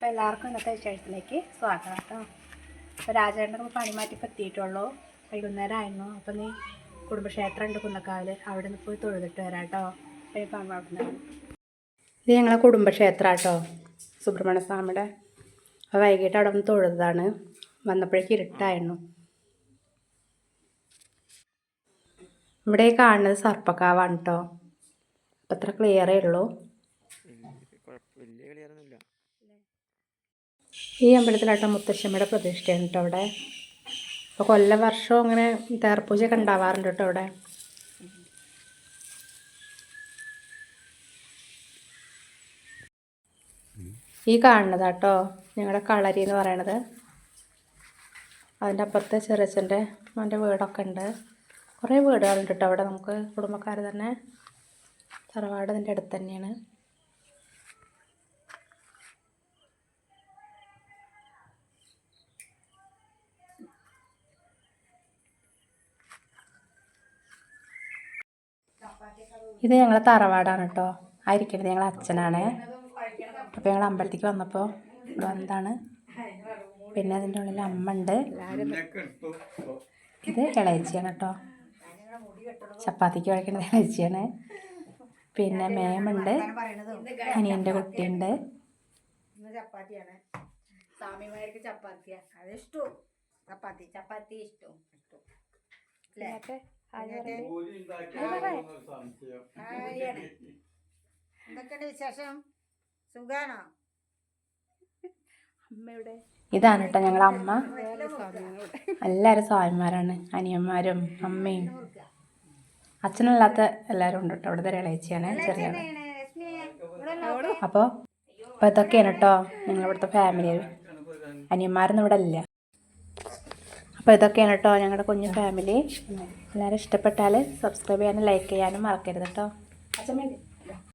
അപ്പോൾ എല്ലാവർക്കും ഇന്നത്തെ വിശേഷത്തിലേക്ക് സ്വാഗതം കേട്ടോ. അപ്പോൾ രാജേട്ടനൊക്കെ പണി മാറ്റിപ്പോൾ എത്തിയിട്ടുള്ളൂ. വൈകുന്നേരം ആയിരുന്നു. അപ്പോൾ നീ കുടുംബക്ഷേത്രം ഉണ്ട് കുന്നക്കാവിൽ, അവിടെ നിന്ന് പോയി തൊഴുതിട്ട് വരാം കേട്ടോ. ഇത് ഞങ്ങളെ കുടുംബക്ഷേത്രം കേട്ടോ, സുബ്രഹ്മണ്യ സ്വാമിയുടെ. അപ്പോൾ വൈകിട്ട് അവിടെ നിന്ന് തൊഴുതാണ്. വന്നപ്പോഴേക്ക് ഇരുട്ടായിരുന്നു. ഇവിടെ കാണുന്നത് സർപ്പക്കാവാണ് കേട്ടോ. അപ്പം അത്ര ക്ലിയറേ ഉള്ളൂ. ഈ അമ്പലത്തിലാട്ടോ മുത്തശ്ശമ്മയുടെ പ്രതിഷ്ഠയാണ് കേട്ടോ അവിടെ. അപ്പോൾ വർഷവും അങ്ങനെ തേർപ്പൂജയൊക്കെ ഉണ്ടാവാറുണ്ട് കേട്ടോ അവിടെ. ഈ കാണുന്നതാട്ടോ ഞങ്ങളുടെ കളരി എന്ന് പറയണത്. അതിൻ്റെ അപ്പുറത്ത് ചെറിയച്ഛൻ്റെ അവൻ്റെ വീടൊക്കെ ഉണ്ട്. കുറേ വീടുകളുണ്ട് കേട്ടോ അവിടെ. നമുക്ക് കുടുംബക്കാർ തന്നെ, തറവാട് അതിൻ്റെ അടുത്ത് തന്നെയാണ്. ഇത് ഞങ്ങളെ തറവാടാണ് കേട്ടോ. ആയിരിക്കണത് ഞങ്ങളെ അച്ഛനാണ്. അപ്പോൾ ഞങ്ങൾ അമ്പലത്തേക്ക് വന്നപ്പോൾ ഇവിടെ വന്നതാണ്. പിന്നെ അതിൻ്റെ ഉള്ളിൽ അമ്മ ഉണ്ട്. ഇത് ഇളയച്ചിയാണ് കേട്ടോ, ചപ്പാത്തിക്ക് കഴിക്കുന്നത് ഇളയച്ചിയാണ്. പിന്നെ മേമുണ്ട്, അനിയൻ്റെ കുട്ടിയുണ്ട്. ചപ്പാത്തിയാണ് സ്വാമിമാർക്ക് ചപ്പാത്തിയാണ് അത് ഇഷ്ടവും. ചപ്പാത്തി ഇഷ്ടവും. എന്തൊക്കെയുണ്ട് വിശേഷം? സുഖാണോ? അമ്മയുടെ ഇതാണ് കേട്ടോ ഞങ്ങളെ അമ്മ. എല്ലാവരും സ്വാമിമാരാണ്, അനിയന്മാരും അമ്മയും അച്ഛനല്ലാത്ത എല്ലാവരും ഉണ്ട് കേട്ടോ. ഇവിടുത്തെ ഇളയച്ചിയാണ്, ചെറിയ. അപ്പോൾ ഇതൊക്കെയാണ് കേട്ടോ ഞങ്ങളിവിടുത്തെ ഫാമിലി. അനിയന്മാരൊന്നും ഇവിടെ ഇല്ല. അപ്പോൾ ഇതൊക്കെയാണ് കേട്ടോ ഞങ്ങളുടെ കുഞ്ഞു ഫാമിലി. എല്ലാവരും ഇഷ്ടപ്പെട്ടാൽ സബ്സ്ക്രൈബ് ചെയ്യാനും ലൈക്ക് ചെയ്യാനും മറക്കരുത് കേട്ടോ. അച്ഛമ്മ